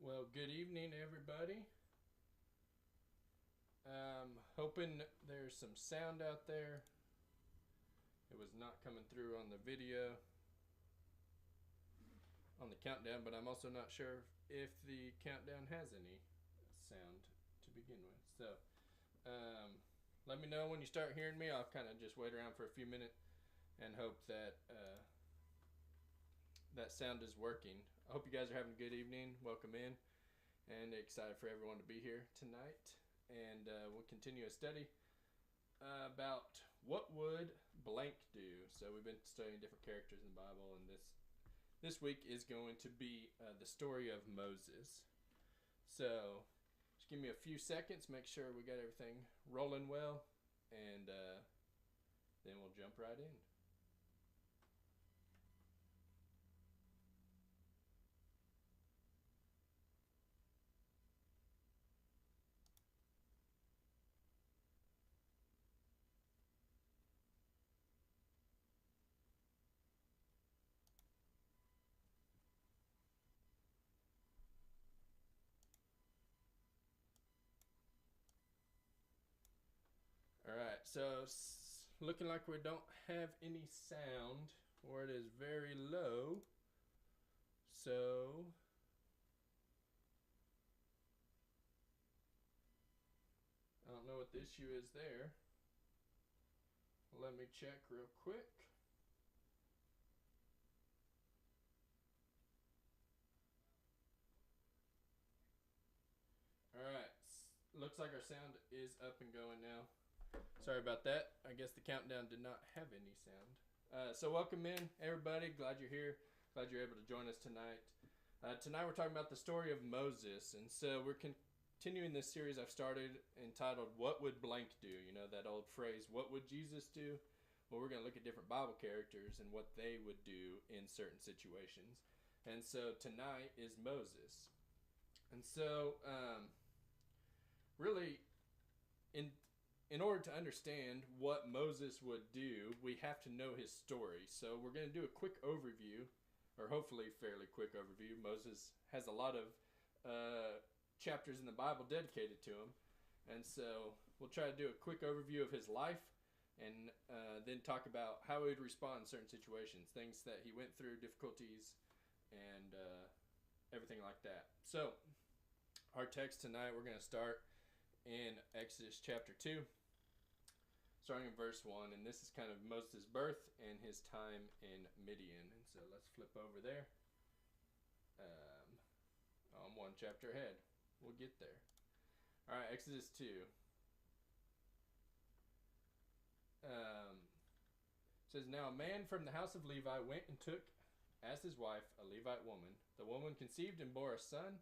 Well, good evening, everybody. Hoping there's some sound out there. It was not coming through on the video on the countdown, but I'm also not sure if the countdown has any sound to begin with. So, let me know when you start hearing me. I'll kind of just wait around for a few minutes and hope that that sound is working. I hope you guys are having a good evening. Welcome in, and excited for everyone to be here tonight. And we'll continue a study about what would blank do. So we've been studying different characters in the Bible, and this week is going to be the story of Moses. So just give me a few seconds, make sure we got everything rolling well, and then we'll jump right in. All right, so looking like we don't have any sound, or it is very low. So I don't know what the issue is there. Let me check real quick. All right, looks like our sound is up and going now. Sorry about that. I guess the countdown did not have any sound. So welcome in, everybody. Glad you're here. Glad you're able to join us tonight. Tonight we're talking about the story of Moses, and so we're continuing this series I've started entitled "What Would Blank Do?" You know that old phrase, "What would Jesus do?" Well, we're going to look at different Bible characters and what they would do in certain situations. And so tonight is Moses. And so, really, in order to understand what Moses would do, we have to know his story. So we're going to do a quick overview, or hopefully fairly quick overview. Moses has a lot of chapters in the Bible dedicated to him, and so we'll try to do a quick overview of his life, and then talk about how he would respond in certain situations, things that he went through, difficulties, and everything like that. So our text tonight, we're going to start in Exodus chapter 2, starting in verse 1, and this is kind of Moses' birth and his time in Midian. And so let's flip over there. I'm one chapter ahead. We'll get there. All right, Exodus 2. Says, "Now a man from the house of Levi went and took as his wife a Levite woman. The woman conceived and bore a son,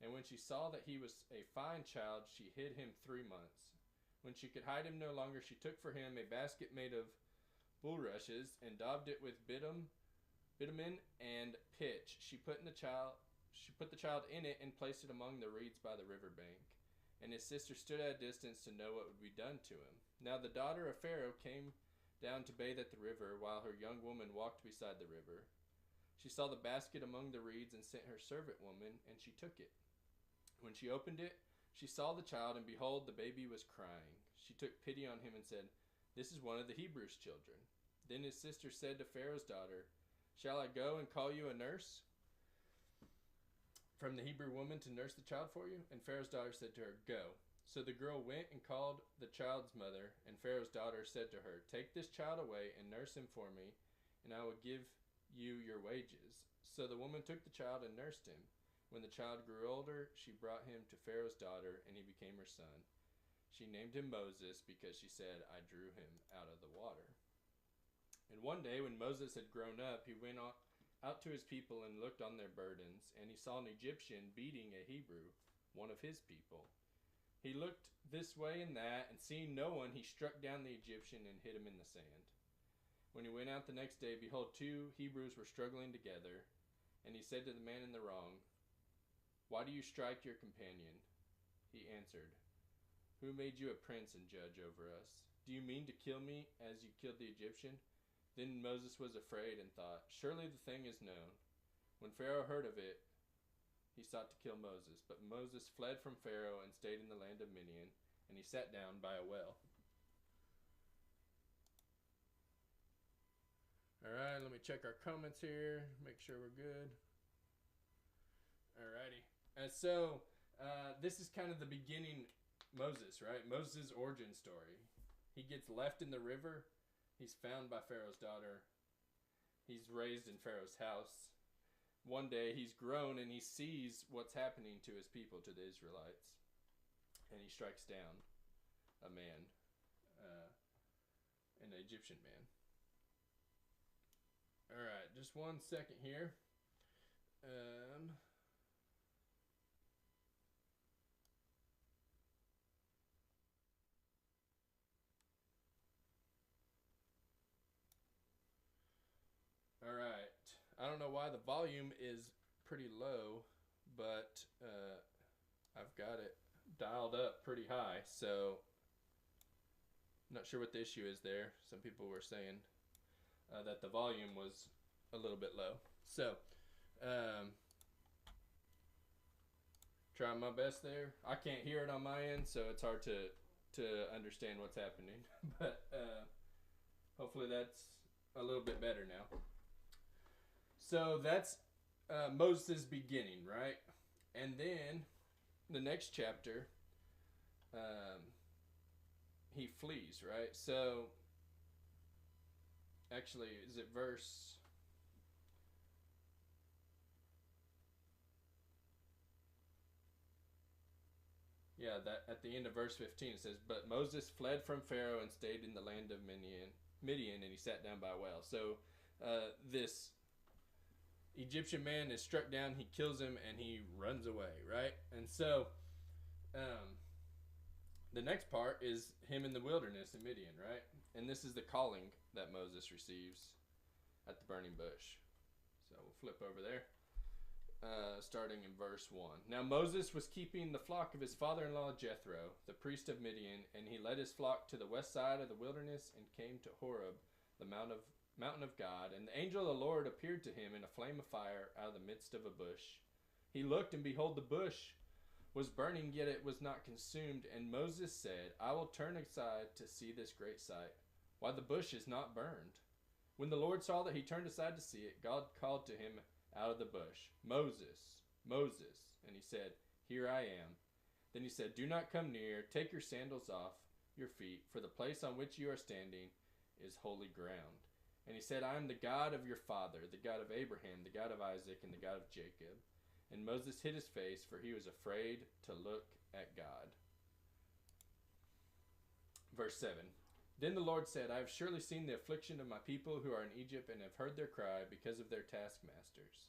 and when she saw that he was a fine child, she hid him 3 months. When she could hide him no longer, she took for him a basket made of bulrushes and daubed it with bitumen and pitch. She put the child in it and placed it among the reeds by the river bank. And his sister stood at a distance to know what would be done to him. Now the daughter of Pharaoh came down to bathe at the river, while her young woman walked beside the river. She saw the basket among the reeds and sent her servant woman, and she took it. When she opened it, she saw the child, and behold, the baby was crying. She took pity on him and said, 'This is one of the Hebrews' children.' Then his sister said to Pharaoh's daughter, 'Shall I go and call you a nurse from the Hebrew woman to nurse the child for you?' And Pharaoh's daughter said to her, 'Go.' So the girl went and called the child's mother, and Pharaoh's daughter said to her, 'Take this child away and nurse him for me, and I will give you your wages.' So the woman took the child and nursed him. When the child grew older, she brought him to Pharaoh's daughter, and he became her son. She named him Moses because she said, 'I drew him out of the water.' And one day when Moses had grown up, he went out to his people and looked on their burdens, and he saw an Egyptian beating a Hebrew, one of his people. He looked this way and that, and seeing no one, he struck down the Egyptian and hid him in the sand. When he went out the next day, behold, 2 Hebrews were struggling together, and he said to the man in the wrong, 'Why do you strike your companion?' He answered, 'Who made you a prince and judge over us? Do you mean to kill me as you killed the Egyptian?' Then Moses was afraid and thought, 'Surely the thing is known.' When Pharaoh heard of it, he sought to kill Moses. But Moses fled from Pharaoh and stayed in the land of Midian, and he sat down by a well. All right, let me check our comments here, make sure we're good. Alrighty. So this is kind of the beginning Moses, right? Moses' origin story. He gets left in the river. He's found by Pharaoh's daughter. He's raised in Pharaoh's house. One day he's grown and he sees what's happening to his people, to the Israelites. And he strikes down a man, an Egyptian man. All right, just 1 second here. All right. I don't know why the volume is pretty low, but I've got it dialed up pretty high, so I'm not sure what the issue is there. Some people were saying that the volume was a little bit low. So, trying my best there. I can't hear it on my end, so it's hard to understand what's happening. But hopefully that's a little bit better now. So that's Moses' beginning, right? And then the next chapter, he flees, right? So actually, is it verse? Yeah, that at the end of verse 15 it says, "But Moses fled from Pharaoh and stayed in the land of Midian, and he sat down by a well." So this Egyptian man is struck down, he kills him, and he runs away, right? And so the next part is him in the wilderness in Midian, right? And this is the calling that Moses receives at the burning bush. So we'll flip over there, starting in verse 1. Now Moses was keeping the flock of his father-in-law Jethro, the priest of Midian, and he led his flock to the west side of the wilderness and came to Horeb, the mountain of God, and the angel of the Lord appeared to him in a flame of fire out of the midst of a bush. He looked, and behold, the bush was burning, yet it was not consumed. And Moses said, "I will turn aside to see this great sight, why the bush is not burned." When the Lord saw that he turned aside to see it, God called to him out of the bush, "Moses, Moses." And he said, "Here I am." Then he said, "Do not come near. Take your sandals off your feet, for the place on which you are standing is holy ground." And he said, "I am the God of your father, the God of Abraham, the God of Isaac, and the God of Jacob." And Moses hid his face, for he was afraid to look at God. Verse 7. Then the Lord said, "I have surely seen the affliction of my people who are in Egypt, and have heard their cry because of their taskmasters.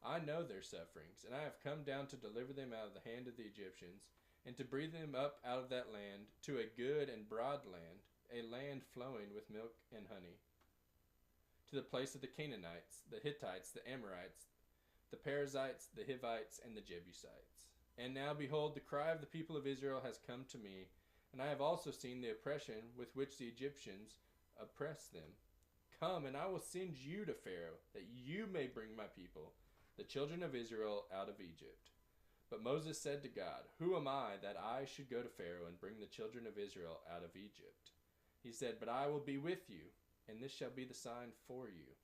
I know their sufferings, and I have come down to deliver them out of the hand of the Egyptians, and to bring them up out of that land to a good and broad land, a land flowing with milk and honey, to the place of the Canaanites, the Hittites, the Amorites, the Perizzites, the Hivites, and the Jebusites. And now, behold, the cry of the people of Israel has come to me, and I have also seen the oppression with which the Egyptians oppress them. Come, and I will send you to Pharaoh, that you may bring my people, the children of Israel, out of Egypt." But Moses said to God, "Who am I that I should go to Pharaoh and bring the children of Israel out of Egypt?" He said, "But I will be with you, and this shall be the sign for you,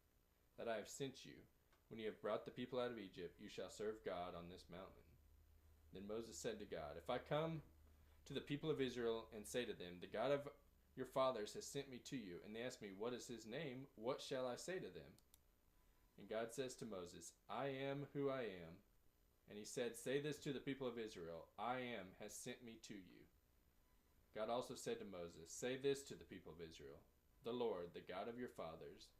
that I have sent you. When you have brought the people out of Egypt, you shall serve God on this mountain." Then Moses said to God, "If I come to the people of Israel and say to them, 'The God of your fathers has sent me to you,' and they ask me, 'What is his name?' what shall I say to them?" And God says to Moses, "I am who I am." And he said, "Say this to the people of Israel, 'I am has sent me to you.'" God also said to Moses, "Say this to the people of Israel, 'The Lord, the God of your fathers,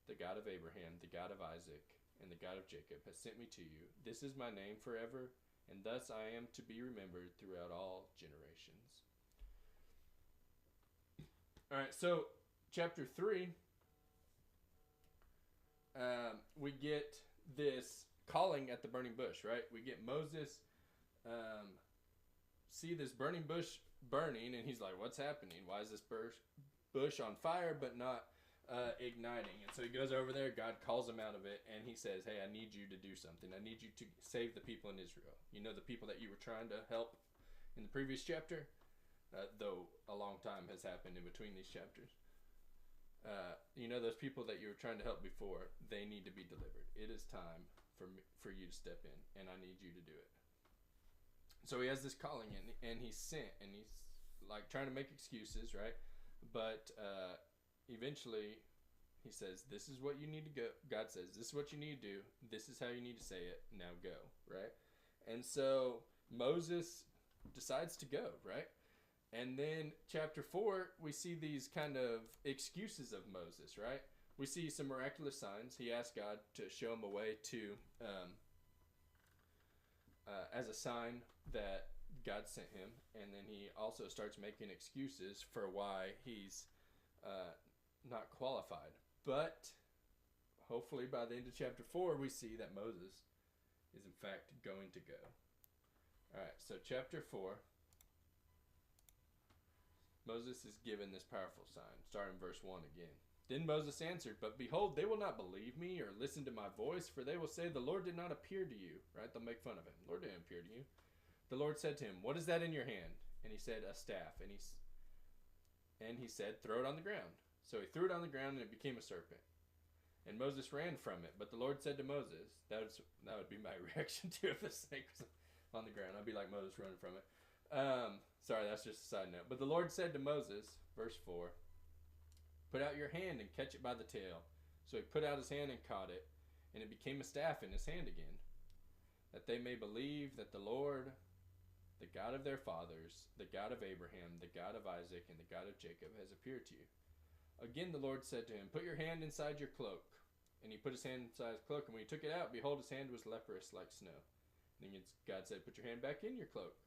the God of Abraham, the God of Isaac, and the God of Jacob, has sent me to you. This is my name forever, and thus I am to be remembered throughout all generations." All right, so chapter 3, we get this calling at the burning bush, right? We get Moses see this burning bush burning, and he's like, "What's happening? Why is this bush on fire but not igniting. And so he goes over there. God calls him out of it, and he says, "Hey, I need you to do something. I need you to save the people in Israel. You know, the people that you were trying to help in the previous chapter, though a long time has happened in between these chapters. You know, those people that you were trying to help before, they need to be delivered. It is time for you to step in, and I need you to do it." So he has this calling, and he's sent, and he's like trying to make excuses, right? But eventually he says, "This is what you need to go." God says, "This is what you need to do. This is how you need to say it. Now go," right? And so Moses decides to go, right? And then chapter 4, we see these kind of excuses of Moses, right? We see some miraculous signs. He asked God to show him a way to, as a sign that God sent him. And then he also starts making excuses for why he's not qualified. But hopefully by the end of chapter 4, we see that Moses is in fact going to go. All right, so chapter 4. Moses is given this powerful sign, starting verse 1 again. Then Moses answered, "But behold, they will not believe me or listen to my voice, for they will say, 'The Lord did not appear to you.'" Right? They'll make fun of him. "The Lord didn't appear to you." The Lord said to him, "What is that in your hand?" And he said, "A staff." And he said, "Throw it on the ground." So he threw it on the ground, and it became a serpent. And Moses ran from it. But the Lord said to Moses, that would be my reaction too if the snake was on the ground. I'd be like Moses running from it. Sorry, that's just a side note. But the Lord said to Moses, verse 4, "Put out your hand and catch it by the tail." So he put out his hand and caught it, and it became a staff in his hand again, that they may believe that the Lord, the God of their fathers, the God of Abraham, the God of Isaac, and the God of Jacob, has appeared to you. Again the Lord said to him, "Put your hand inside your cloak." And he put his hand inside his cloak, and when he took it out, behold, his hand was leprous like snow. And God said, "Put your hand back in your cloak."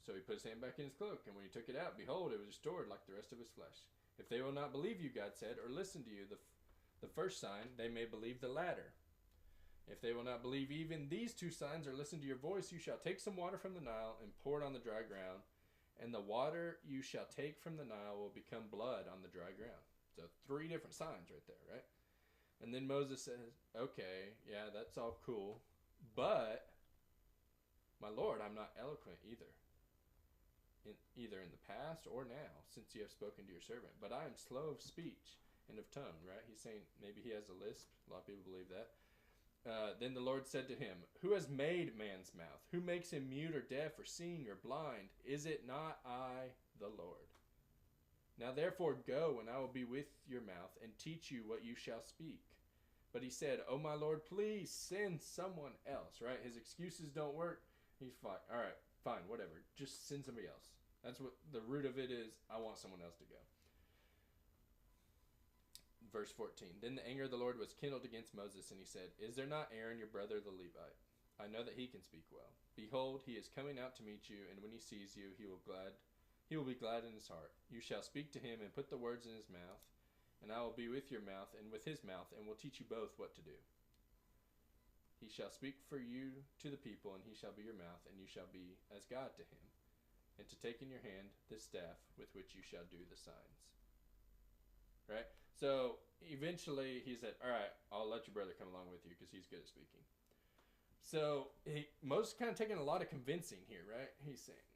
So he put his hand back in his cloak, and when he took it out, behold, it was restored like the rest of his flesh. "If they will not believe you," God said, "or listen to you, the first sign, they may believe the latter. If they will not believe even these two signs or listen to your voice, you shall take some water from the Nile and pour it on the dry ground, and the water you shall take from the Nile will become blood on the dry ground." So 3 different signs right there, right? And then Moses says, "Okay, yeah, that's all cool, but my Lord, I'm not eloquent either. Either in the past or now, since you have spoken to your servant. But I am slow of speech and of tongue," right? He's saying maybe he has a lisp. A lot of people believe that. Then the Lord said to him, "Who has made man's mouth? Who makes him mute or deaf or seeing or blind? Is it not I, the Lord? Now therefore go, and I will be with your mouth and teach you what you shall speak." But he said, "Oh my Lord, please send someone else," right? His excuses don't work. He's fine. All right, fine, whatever. Just send somebody else. That's what the root of it is. I want someone else to go. Verse 14. Then the anger of the Lord was kindled against Moses, and he said, "Is there not Aaron your brother the Levite? I know that he can speak well. Behold, he is coming out to meet you, and when he sees you, he will be glad in his heart. You shall speak to him and put the words in his mouth, and I will be with your mouth and with his mouth, and will teach you both what to do. He shall speak for you to the people, and he shall be your mouth, and you shall be as God to him, and to take in your hand this staff with which you shall do the signs." Right? So eventually he said, "All right, I'll let your brother come along with you because he's good at speaking." So Moses kind of taking a lot of convincing here, right? He's saying,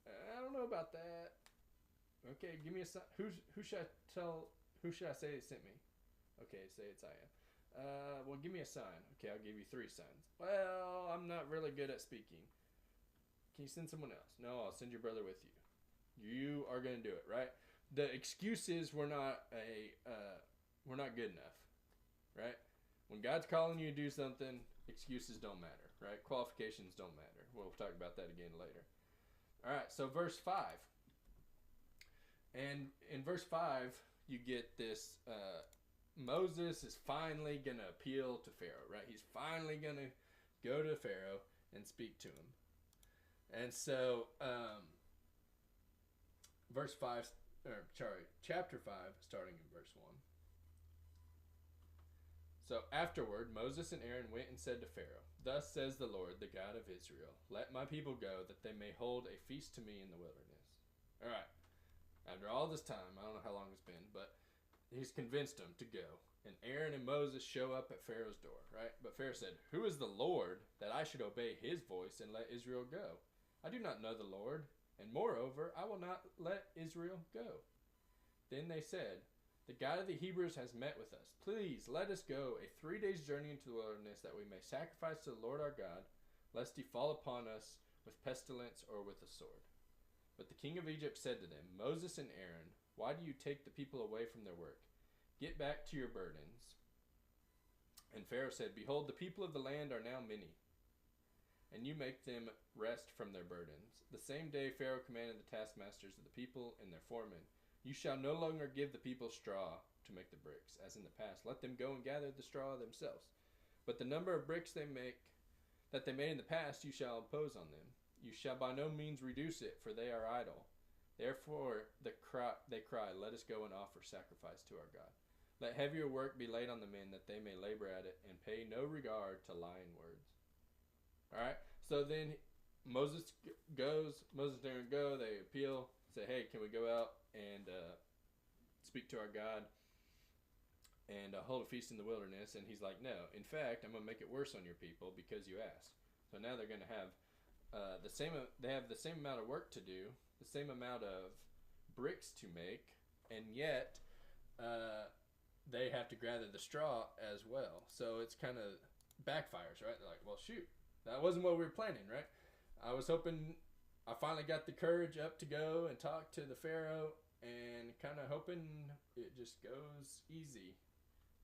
"I don't know about that. Okay, give me a sign. Who should I tell? Who should I say sent me? Okay, say it's I am. Well, give me a sign. Okay, I'll give you 3 signs. Well, I'm not really good at speaking. Can you send someone else? No, I'll send your brother with you. You are going to do it," right? The excuses were not good enough, right? When God's calling you to do something, excuses don't matter, right? Qualifications don't matter. We'll talk about that again later. All right, so verse 5. And in verse 5, you get this, Moses is finally going to appeal to Pharaoh, right? He's finally going to go to Pharaoh and speak to him. And so, chapter 5, starting in verse 1. So afterward, Moses and Aaron went and said to Pharaoh, "Thus says the Lord, the God of Israel, let my people go, that they may hold a feast to me in the wilderness." All right. After all this time, I don't know how long it's been, but he's convinced them to go. And Aaron and Moses show up at Pharaoh's door, right? But Pharaoh said, "Who is the Lord that I should obey his voice and let Israel go? I do not know the Lord, and moreover, I will not let Israel go." Then they said, "The God of the Hebrews has met with us. Please let us go a 3 days' journey into the wilderness, that we may sacrifice to the Lord our God, lest he fall upon us with pestilence or with a sword." But the king of Egypt said to them, "Moses and Aaron, why do you take the people away from their work? Get back to your burdens." And Pharaoh said, "Behold, the people of the land are now many, and you make them rest from their burdens." The same day Pharaoh commanded the taskmasters of the people and their foremen, "You shall no longer give the people straw to make the bricks, as in the past. Let them go and gather the straw themselves. But the number of bricks that they made in the past you shall impose on them. You shall by no means reduce it, for they are idle. Therefore they cry, 'Let us go and offer sacrifice to our God.' Let heavier work be laid on the men, that they may labor at it, and pay no regard to lying words." All right. So then Moses and Aaron go. They appeal, say, "Hey, can we go out and speak to our God and hold a feast in the wilderness?" And he's like, "No. In fact, I'm going to make it worse on your people because you asked." So now they're going to have they have the same amount of work to do, the same amount of bricks to make, and yet they have to gather the straw as well. So it's kind of backfires, right? They're like, "Well, shoot, that wasn't what we were planning, right? I was hoping, I finally got the courage up to go and talk to the Pharaoh, and kind of hoping it just goes easy,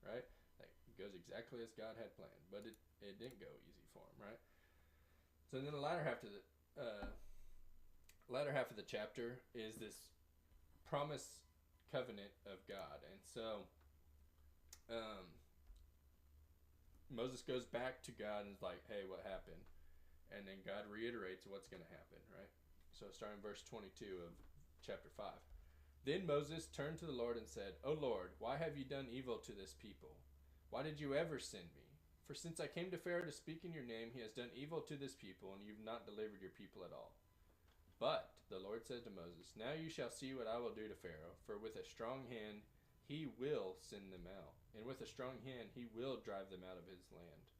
right? Like, it goes exactly as God had planned, but it didn't go easy for him, right?" So then the latter half of the chapter is this promise covenant of God. And so Moses goes back to God and is like, "Hey, what happened?" And then God reiterates what's going to happen, right? So starting verse 22 of chapter 5. Then Moses turned to the Lord and said, "O Lord, why have you done evil to this people? Why did you ever send me? For since I came to Pharaoh to speak in your name, he has done evil to this people, and you've not delivered your people at all." But the Lord said to Moses, "Now you shall see what I will do to Pharaoh, for with a strong hand he will send them out, and with a strong hand he will drive them out of his land."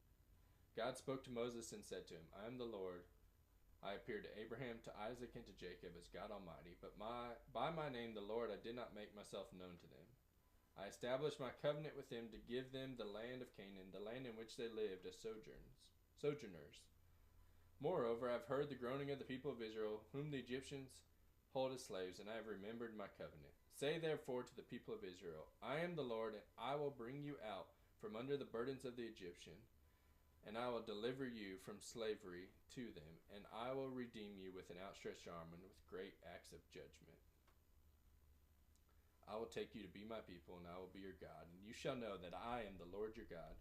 God spoke to Moses and said to him, "I am the Lord. I appeared to Abraham, to Isaac, and to Jacob as God Almighty, but by my name, the Lord, I did not make myself known to them. I established my covenant with them to give them the land of Canaan, the land in which they lived as sojourners. Moreover, I have heard the groaning of the people of Israel, whom the Egyptians hold as slaves, and I have remembered my covenant. Say therefore to the people of Israel, I am the Lord, and I will bring you out from under the burdens of the Egyptian, and I will deliver you from slavery to them, and I will redeem you with an outstretched arm and with great acts of judgment. I will take you to be my people, and I will be your God, and you shall know that I am the Lord your God,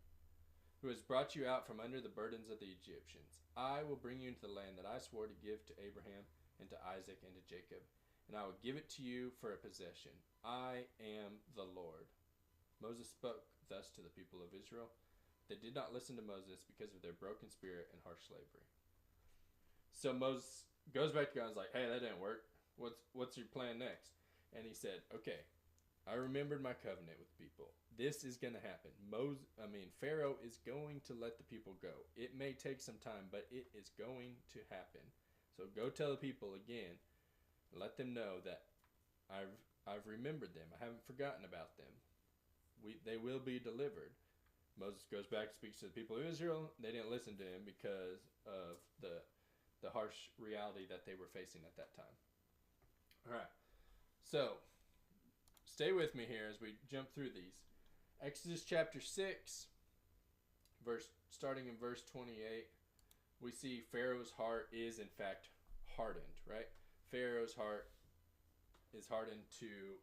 who has brought you out from under the burdens of the Egyptians. I will bring you into the land that I swore to give to Abraham and to Isaac and to Jacob, and I will give it to you for a possession. I am the Lord." Moses spoke thus to the people of Israel. They did not listen to Moses because of their broken spirit and harsh slavery. So Moses goes back to God and is like, "Hey, that didn't work. What's your plan next?" And he said, "Okay, I remembered my covenant with people. This is going to happen. Pharaoh is going to let the people go. It may take some time, but it is going to happen. So go tell the people again, let them know that I've remembered them. I haven't forgotten about them. They will be delivered." Moses goes back and speaks to the people of Israel. They didn't listen to him because of the harsh reality that they were facing at that time. All right. So stay with me here as we jump through these. Exodus chapter 6, starting in verse 28, we see Pharaoh's heart is in fact hardened, right? Pharaoh's heart is hardened to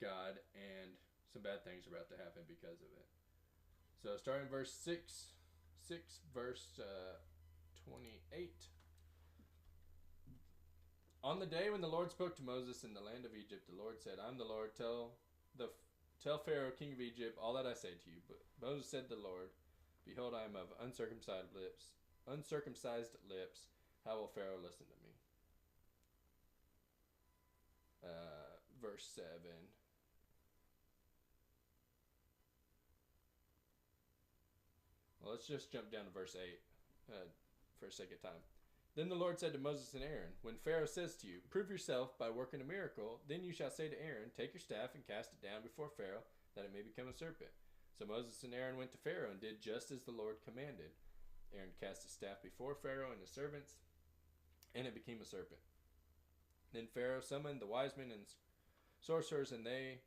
God, and some bad things are about to happen because of it. So starting verse 6 verse 28. On the day when the Lord spoke to Moses in the land of Egypt, the Lord said, "I am the Lord. Tell Pharaoh, king of Egypt, all that I say to you." But Moses said to the Lord, "Behold, I am of uncircumcised lips. How will Pharaoh listen to me?" verse 7. Well, let's just jump down to verse 8 for a second time. Then the Lord said to Moses and Aaron, when Pharaoh says to you, prove yourself by working a miracle, then you shall say to Aaron, take your staff and cast it down before Pharaoh, that it may become a serpent. So Moses and Aaron went to Pharaoh and did just as the Lord commanded. Aaron cast his staff before Pharaoh and his servants, and it became a serpent. Then Pharaoh summoned the wise men and sorcerers, and they,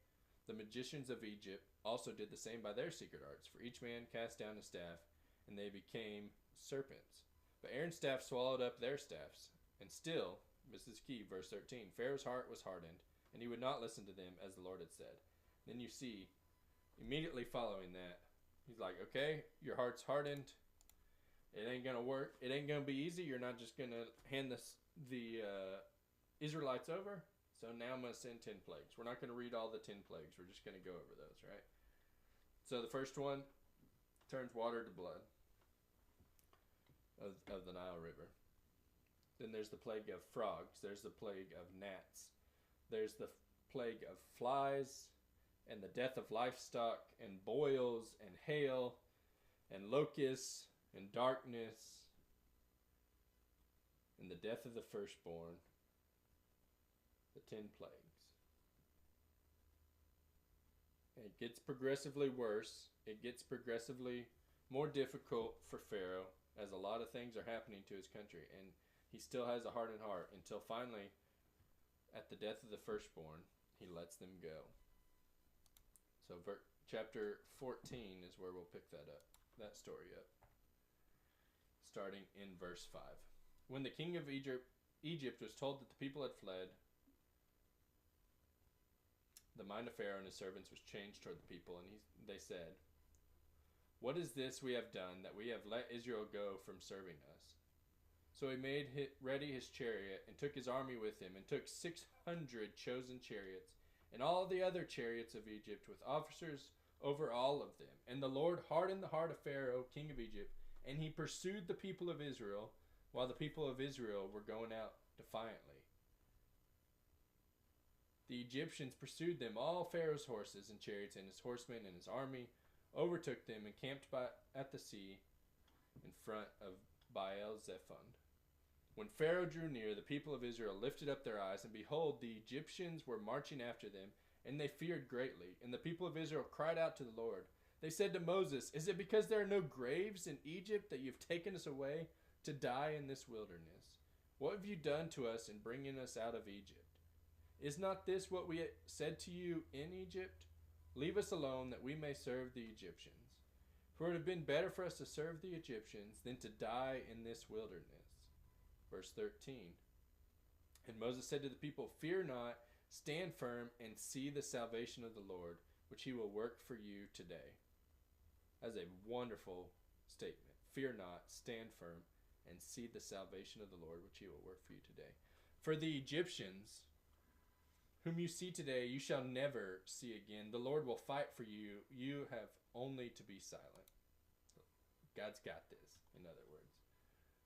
the magicians of Egypt, also did the same by their secret arts. For each man cast down his staff, and they became serpents. But Aaron's staff swallowed up their staffs. And still, this is key, verse 13, Pharaoh's heart was hardened, and he would not listen to them as the Lord had said. Then you see, immediately following that, he's like, okay, your heart's hardened. It ain't going to work. It ain't going to be easy. You're not just going to hand the Israelites over. So now I'm going to send 10 plagues. We're not going to read all the 10 plagues. We're just going to go over those, right? So the first one turns water to blood of the Nile River. Then there's the plague of frogs. There's the plague of gnats. There's the plague of flies, and the death of livestock, and boils, and hail, and locusts, and darkness, and the death of the firstborn. The 10 plagues. And it gets progressively worse. It gets progressively more difficult for Pharaoh as a lot of things are happening to his country. And he still has a hardened heart until finally, at the death of the firstborn, he lets them go. So chapter 14 is where we'll pick that story up. Starting in verse 5. When the king of Egypt was told that the people had fled, the mind of Pharaoh and his servants was changed toward the people, and they said, what is this we have done, that we have let Israel go from serving us? So he made ready his chariot, and took his army with him, and took 600 chosen chariots, and all the other chariots of Egypt, with officers over all of them. And the Lord hardened the heart of Pharaoh, king of Egypt, and he pursued the people of Israel, while the people of Israel were going out defiantly. The Egyptians pursued them, all Pharaoh's horses and chariots, and his horsemen and his army, overtook them, and camped at the sea in front of Baal-zephon. When Pharaoh drew near, the people of Israel lifted up their eyes, and behold, the Egyptians were marching after them, and they feared greatly. And the people of Israel cried out to the Lord. They said to Moses, is it because there are no graves in Egypt that you've taken us away to die in this wilderness? What have you done to us in bringing us out of Egypt? Is not this what we said to you in Egypt? Leave us alone that we may serve the Egyptians. For it would have been better for us to serve the Egyptians than to die in this wilderness. Verse 13. And Moses said to the people, fear not, stand firm, and see the salvation of the Lord, which he will work for you today. That's a wonderful statement. Fear not, stand firm, and see the salvation of the Lord, which he will work for you today. For the Egyptians, whom you see today, you shall never see again. The Lord will fight for you. You have only to be silent. God's got this, in other words.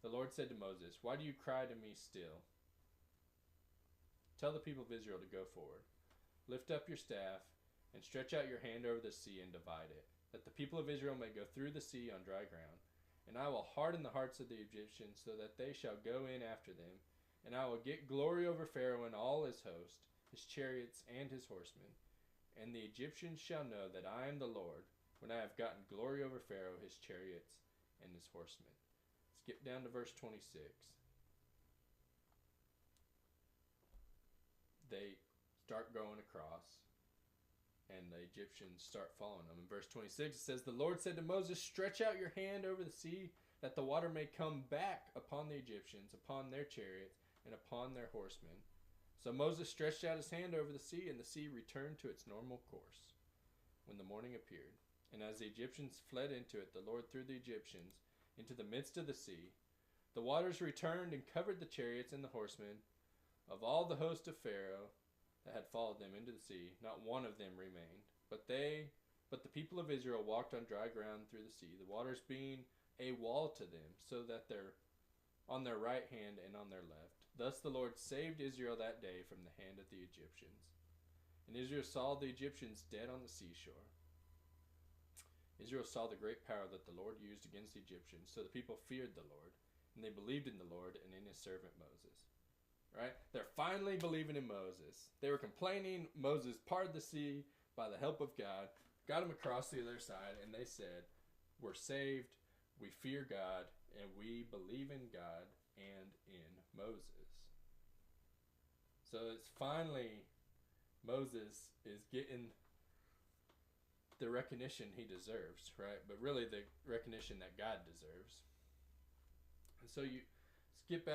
The Lord said to Moses, why do you cry to me still? Tell the people of Israel to go forward. Lift up your staff and stretch out your hand over the sea and divide it, that the people of Israel may go through the sea on dry ground. And I will harden the hearts of the Egyptians so that they shall go in after them. And I will get glory over Pharaoh and all his host, his chariots and his horsemen. And the Egyptians shall know that I am the Lord, when I have gotten glory over Pharaoh, his chariots, and his horsemen. Skip down to verse 26. They start going across, and the Egyptians start following them. In verse 26 it says, the Lord said to Moses, stretch out your hand over the sea, that the water may come back upon the Egyptians, upon their chariots, and upon their horsemen. So Moses stretched out his hand over the sea, and the sea returned to its normal course when the morning appeared. And as the Egyptians fled into it, the Lord threw the Egyptians into the midst of the sea. The waters returned and covered the chariots and the horsemen of all the host of Pharaoh that had followed them into the sea. Not one of them remained. But the people of Israel walked on dry ground through the sea, the waters being a wall to them, so that they're on their right hand and on their left. Thus the Lord saved Israel that day from the hand of the Egyptians. And Israel saw the Egyptians dead on the seashore. Israel saw the great power that the Lord used against the Egyptians, so the people feared the Lord, and they believed in the Lord and in his servant Moses. Right? They're finally believing in Moses. They were complaining. Moses parted the sea by the help of God, got them across the other side, and they said, we're saved, we fear God, and we believe in God and in Moses. So it's finally Moses is getting the recognition he deserves, right? But really the recognition that God deserves. And so you skip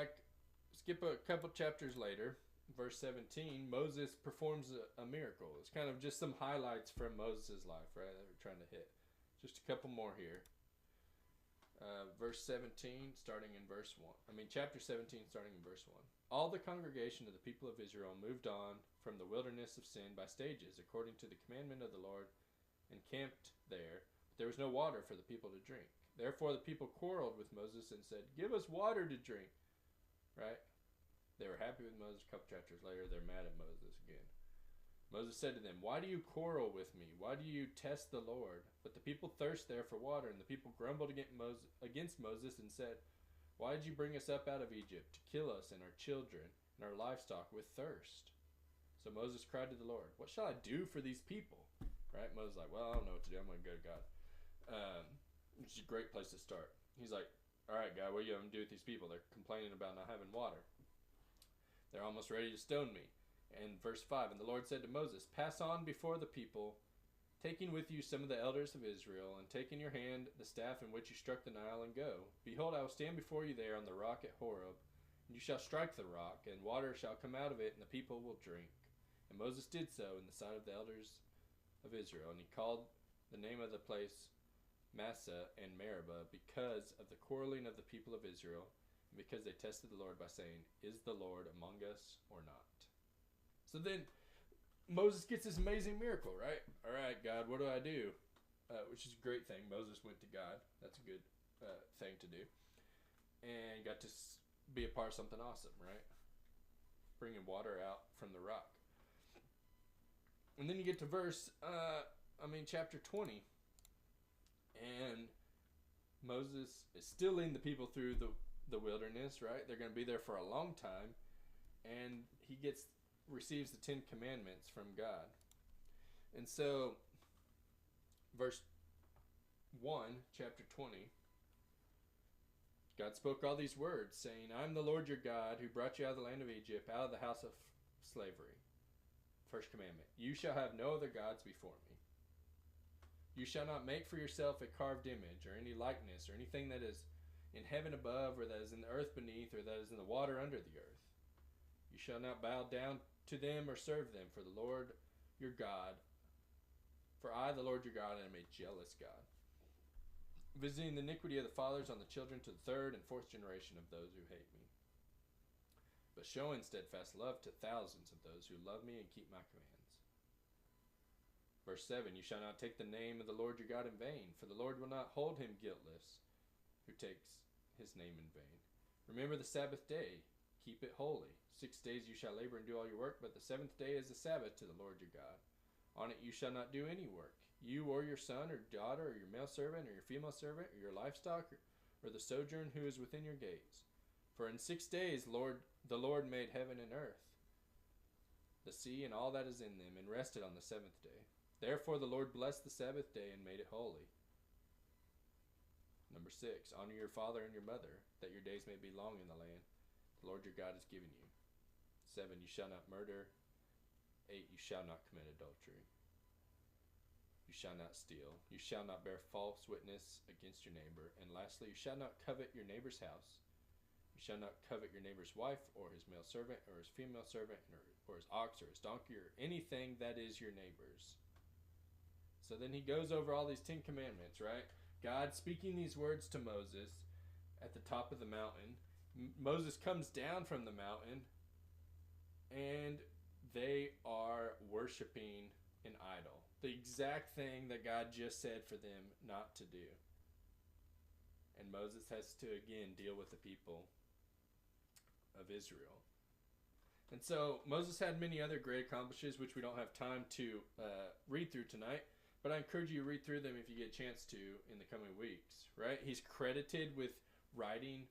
a couple chapters later, verse 17, Moses performs a miracle. It's kind of just some highlights from Moses' life, right, that we're trying to hit. Just a couple more here. Verse 17, starting in verse 1. Chapter 17, starting in verse 1. All the congregation of the people of Israel moved on from the wilderness of sin by stages, according to the commandment of the Lord, and camped there. But there was no water for the people to drink. Therefore the people quarreled with Moses and said, give us water to drink. Right? They were happy with Moses. A couple chapters later, they're mad at Moses again. Moses said to them, why do you quarrel with me? Why do you test the Lord? But the people thirst there for water, and the people grumbled against Moses and said, why did you bring us up out of Egypt to kill us and our children and our livestock with thirst? So Moses cried to the Lord, what shall I do for these people? Right? Moses is like, well, I don't know what to do. I'm going to go to God. Which is a great place to start. He's like, all right, God, what are you going to do with these people? They're complaining about not having water. They're almost ready to stone me. And verse 5, and the Lord said to Moses, pass on before the people, taking with you some of the elders of Israel, and take in your hand the staff in which you struck the Nile, and go. Behold, I will stand before you there on the rock at Horeb, and you shall strike the rock, and water shall come out of it, and the people will drink. And Moses did so in the sight of the elders of Israel, and he called the name of the place Massah and Meribah, because of the quarreling of the people of Israel, and because they tested the Lord by saying, is the Lord among us or not? So then Moses gets this amazing miracle, right? All right, God, what do I do? Which is a great thing. Moses went to God. That's a good thing to do. And got to be a part of something awesome, right? Bringing water out from the rock. And then you get to chapter 20. And Moses is still leading the people through the wilderness, right? They're going to be there for a long time. And he receives the 10 Commandments from God. And so, verse 1, chapter 20, God spoke all these words, saying, I am the Lord your God, who brought you out of the land of Egypt, out of the house of slavery. First commandment, you shall have no other gods before me. You shall not make for yourself a carved image, or any likeness, or anything that is in heaven above, or that is in the earth beneath, or that is in the water under the earth. You shall not bow down to them or serve them, for the Lord your God, for I, the Lord your God, am a jealous God, visiting the iniquity of the fathers on the children to the third and fourth generation of those who hate me, but showing steadfast love to thousands of those who love me and keep my commands. Verse 7, you shall not take the name of the Lord your God in vain, for the Lord will not hold him guiltless who takes his name in vain. Remember the Sabbath day, keep it holy. 6 days you shall labor and do all your work, but the seventh day is the Sabbath to the Lord your God. On it you shall not do any work, you or your son or daughter or your male servant or your female servant or your livestock or the sojourn who is within your gates. For in 6 days the Lord made heaven and earth, the sea and all that is in them, and rested on the seventh day. Therefore the Lord blessed the Sabbath day and made it holy. Number 6, honor your father and your mother, that your days may be long in the land the Lord your God has given you. 7, you shall not murder. 8, you shall not commit adultery. You shall not steal. You shall not bear false witness against your neighbor. And lastly, you shall not covet your neighbor's house. You shall not covet your neighbor's wife, or his male servant, or his female servant, or his ox, or his donkey, or anything that is your neighbor's. So then he goes over all these 10 commandments, right? God speaking these words to Moses at the top of the mountain. Moses comes down from the mountain, and they are worshiping an idol. The exact thing that God just said for them not to do. And Moses has to again deal with the people of Israel. And so Moses had many other great accomplishments, which we don't have time to read through tonight. But I encourage you to read through them if you get a chance to in the coming weeks. Right? He's credited with writing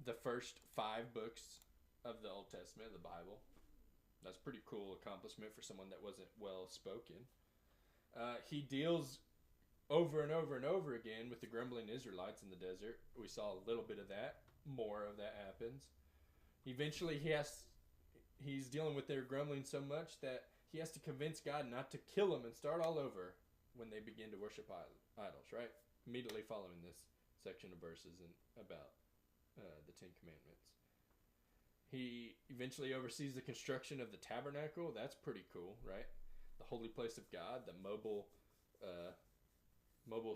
the first 5 books of the Old Testament, the Bible. That's a pretty cool accomplishment for someone that wasn't well spoken. He deals over and over and over again with the grumbling Israelites in the desert. We saw a little bit of that. More of that happens. Eventually, he's dealing with their grumbling so much that he has to convince God not to kill them and start all over when they begin to worship idols, right? Immediately following this section of verses and about the 10 Commandments. He eventually oversees the construction of the tabernacle. That's pretty cool, right? The holy place of God, the mobile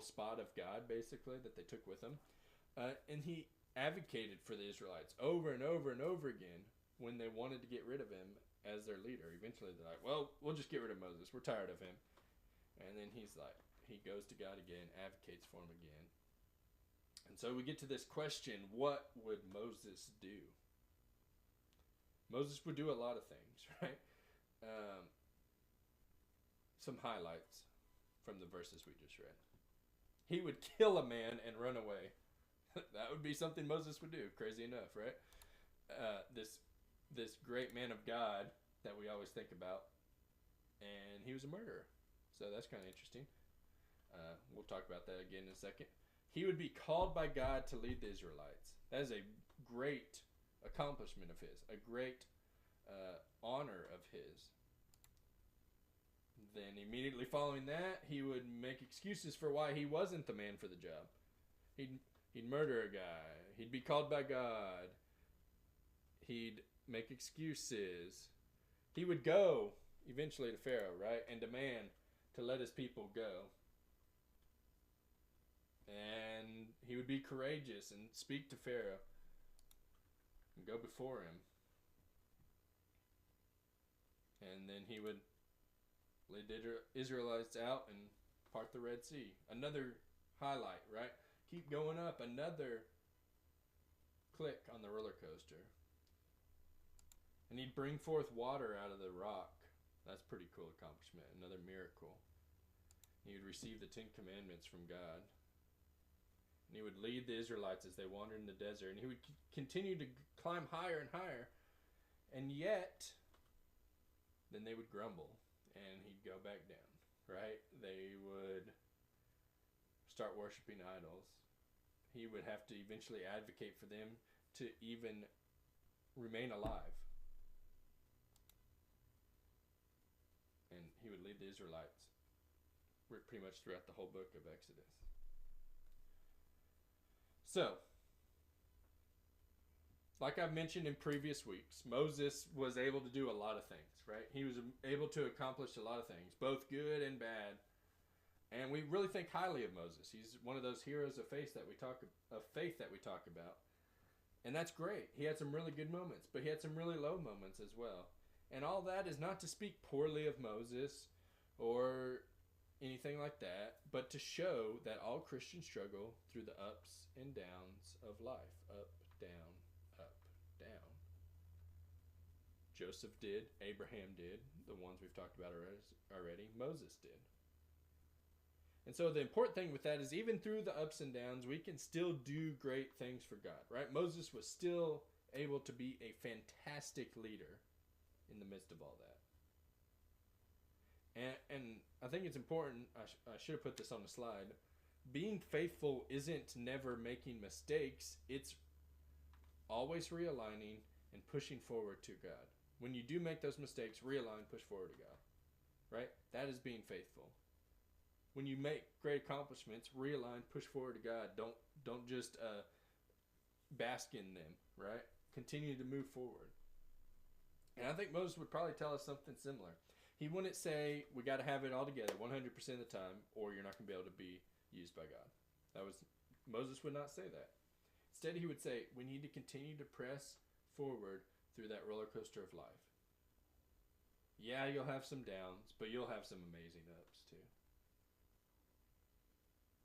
spot of God, basically, that they took with them. And he advocated for the Israelites over and over and over again when they wanted to get rid of him as their leader. Eventually, they're like, well, we'll just get rid of Moses. We're tired of him. And then he goes to God again, advocates for him again. And so we get to this question, what would Moses do? Moses would do a lot of things, right? Some highlights from the verses we just read. He would kill a man and run away. That would be something Moses would do. Crazy enough, right? This great man of God that we always think about, and he was a murderer. So that's kind of interesting. We'll talk about that again in a second. He would be called by God to lead the Israelites. That is a great accomplishment of his, a great honor of his. Then immediately following that, he would make excuses for why he wasn't the man for the job. He'd murder a guy. He'd be called by God. He'd make excuses. He would go eventually to Pharaoh, right? And demand to let his people go. And he would be courageous and speak to Pharaoh and go before him. And then he would lead the Israelites out and part the Red Sea. Another highlight, right? Keep going up. Another click on the roller coaster. And he'd bring forth water out of the rock. That's a pretty cool accomplishment. Another miracle. He would receive the 10 Commandments from God. And he would lead the Israelites as they wandered in the desert. And he would continue to climb higher and higher. And yet, then they would grumble. And he'd go back down, right? They would start worshiping idols. He would have to eventually advocate for them to even remain alive. And he would lead the Israelites pretty much throughout the whole book of Exodus. So, like I've mentioned in previous weeks, Moses was able to do a lot of things, right? He was able to accomplish a lot of things, both good and bad. And we really think highly of Moses. He's one of those heroes of faith that we talk about. And that's great. He had some really good moments, but he had some really low moments as well. And all that is not to speak poorly of Moses or anything like that, but to show that all Christians struggle through the ups and downs of life. Up, down, up, down. Joseph did. Abraham did. The ones we've talked about already. Moses did. And so the important thing with that is even through the ups and downs, we can still do great things for God, right? Moses was still able to be a fantastic leader in the midst of all that. And I think it's important, I should have put this on the slide, being faithful isn't never making mistakes, it's always realigning and pushing forward to God. When you do make those mistakes, realign, push forward to God, right? That is being faithful. When you make great accomplishments, realign, push forward to God. Don't just bask in them, right? Continue to move forward. And I think Moses would probably tell us something similar. He wouldn't say, we got to have it all together 100% of the time, or you're not going to be able to be used by God. Moses would not say that. Instead, he would say, we need to continue to press forward through that roller coaster of life. Yeah, you'll have some downs, but you'll have some amazing ups too.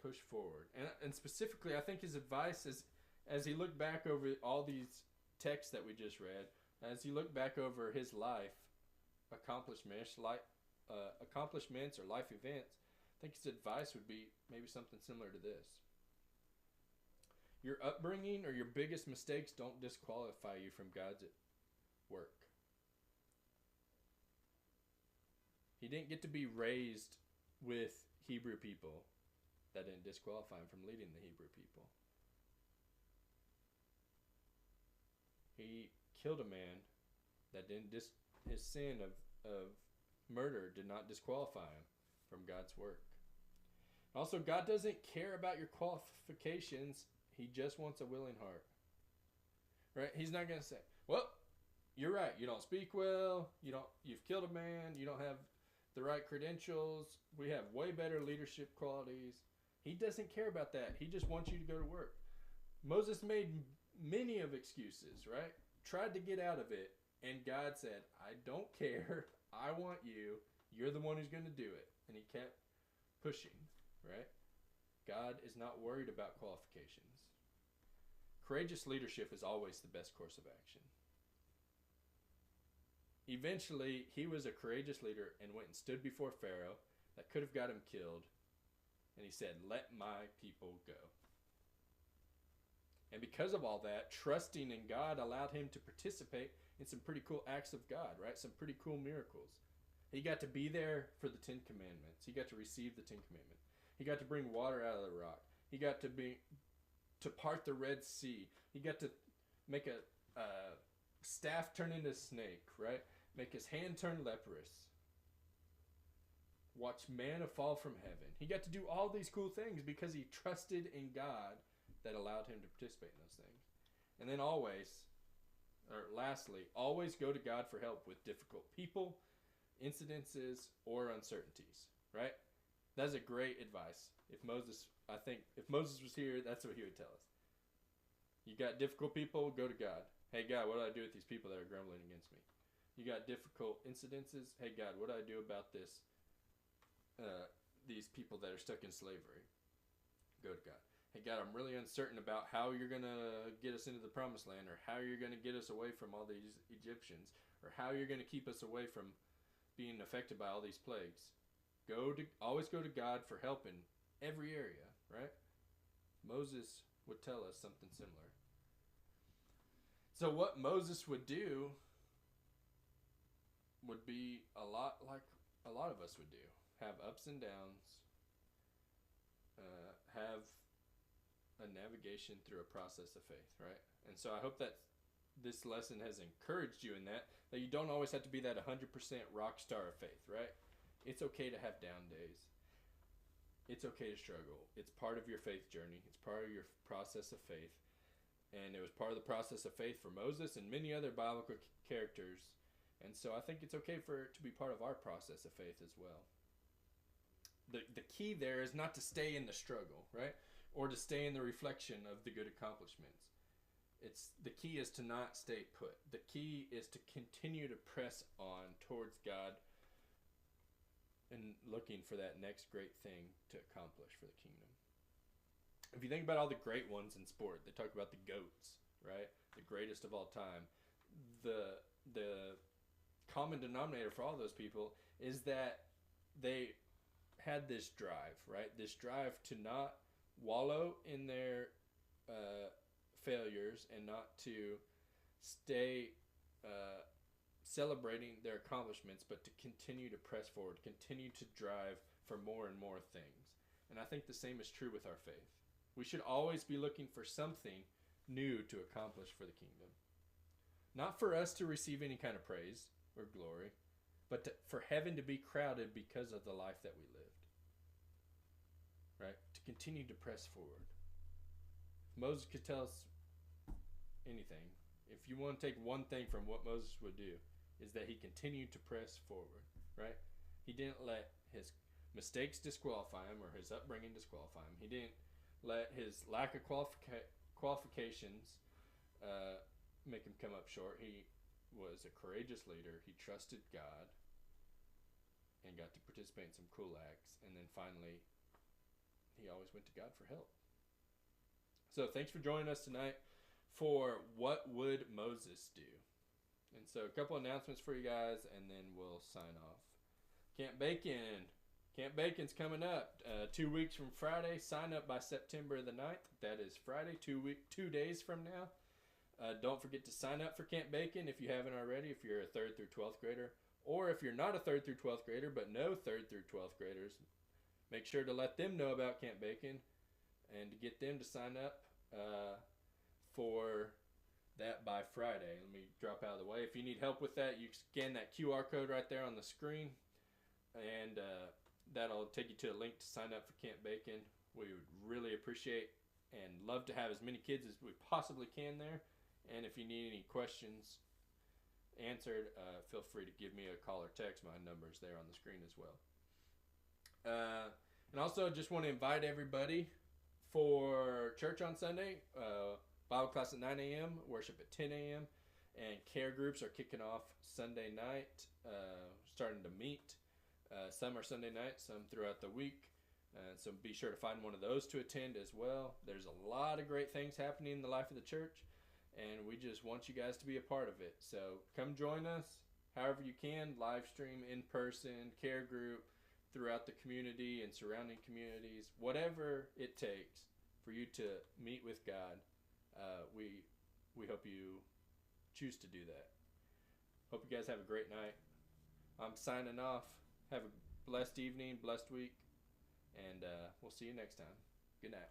Push forward. And specifically, I think his advice is, as he looked back over all these texts that we just read, As you look back over his life, accomplishments or life events, I think his advice would be maybe something similar to this. Your upbringing or your biggest mistakes don't disqualify you from God's work. He didn't get to be raised with Hebrew people. That didn't disqualify him from leading the Hebrew people. He killed a man that didn't his sin of murder did not disqualify him from God's work. Also, God doesn't care about your qualifications. He just wants a willing heart. Right? He's not going to say, well, you're right. You don't speak well. You've killed a man. You don't have the right credentials. We have way better leadership qualities. He doesn't care about that. He just wants you to go to work. Moses made many of excuses, right? Tried to get out of it. And God said, I don't care. I want you. You're the one who's going to do it. And he kept pushing, right? God is not worried about qualifications. Courageous leadership is always the best course of action. Eventually, he was a courageous leader and went and stood before Pharaoh that could have got him killed. And he said, let my people go. And because of all that, trusting in God allowed him to participate in some pretty cool acts of God, right? Some pretty cool miracles. He got to be there for the Ten Commandments. He got to receive the Ten Commandments. He got to bring water out of the rock. He got to part the Red Sea. He got to make a staff turn into a snake, right? Make his hand turn leprous. Watch manna fall from heaven. He got to do all these cool things because he trusted in God that allowed him to participate in those things. And then lastly, always go to God for help with difficult people, incidences, or uncertainties, right? That's a great advice. If Moses was here, that's what he would tell us. You got difficult people, go to God. Hey, God, what do I do with these people that are grumbling against me? You got difficult incidences. Hey, God, what do I do about this? These people that are stuck in slavery. Go to God. Hey, God, I'm really uncertain about how you're going to get us into the promised land, or how you're going to get us away from all these Egyptians, or how you're going to keep us away from being affected by all these plagues. Always go to God for help in every area, right? Moses would tell us something similar. So what Moses would do would be a lot like a lot of us would do. Have ups and downs. Have a navigation through a process of faith, right? And so I hope that this lesson has encouraged you in that you don't always have to be that 100% rock star of faith, right? It's okay to have down days. It's okay to struggle. It's part of your faith journey. It's part of your process of faith. And it was part of the process of faith for Moses and many other biblical characters. And so I think it's okay for it to be part of our process of faith as well. The key there is not to stay in the struggle, right? Or to stay in the reflection of the good accomplishments. The key is to not stay put. The key is to continue to press on towards God and looking for that next great thing to accomplish for the kingdom. If you think about all the great ones in sport, they talk about the GOATs, right? The greatest of all time. The common denominator for all those people is that they had this drive, right? This drive to not wallow in their failures and not to stay celebrating their accomplishments, but to continue to press forward, continue to drive for more and more things. And I think the same is true with our faith. We should always be looking for something new to accomplish for the kingdom. Not for us to receive any kind of praise or glory, but for heaven to be crowded because of the life that we lived. Right? To continue to press forward. If Moses could tell us anything, if you want to take one thing from what Moses would do, is that he continued to press forward, right? He didn't let his mistakes disqualify him or his upbringing disqualify him. He didn't let his lack of qualifications make him come up short. He was a courageous leader. He trusted God and got to participate in some cool acts. And then finally, he always went to God for help. So thanks for joining us tonight for What Would Moses Do? And so a couple announcements for you guys, and then we'll sign off. Camp Bacon. Camp Bacon's coming up 2 weeks from Friday. Sign up by September the 9th. That is Friday, 2 days from now. Don't forget to sign up for Camp Bacon if you haven't already, if you're a 3rd through 12th grader. Or if you're not a 3rd through 12th grader, but know 3rd through 12th graders, make sure to let them know about Camp Bacon and to get them to sign up for that by Friday. Let me drop out of the way. If you need help with that, you scan that QR code right there on the screen, and that'll take you to a link to sign up for Camp Bacon. We would really appreciate and love to have as many kids as we possibly can there. And if you need any questions answered, feel free to give me a call or text. My number's there on the screen as well. And also just want to invite everybody for church on Sunday. Bible class at 9 a.m., worship at 10 a.m., and care groups are kicking off Sunday night, starting to meet. Some are Sunday night, some throughout the week. So be sure to find one of those to attend as well. There's a lot of great things happening in the life of the church, and we just want you guys to be a part of it. So come join us however you can, live stream, in person, care group, throughout the community and surrounding communities, whatever it takes for you to meet with God. We hope you choose to do that. Hope you guys have a great night. I'm signing off. Have a blessed evening, blessed week, and we'll see you next time. Good night.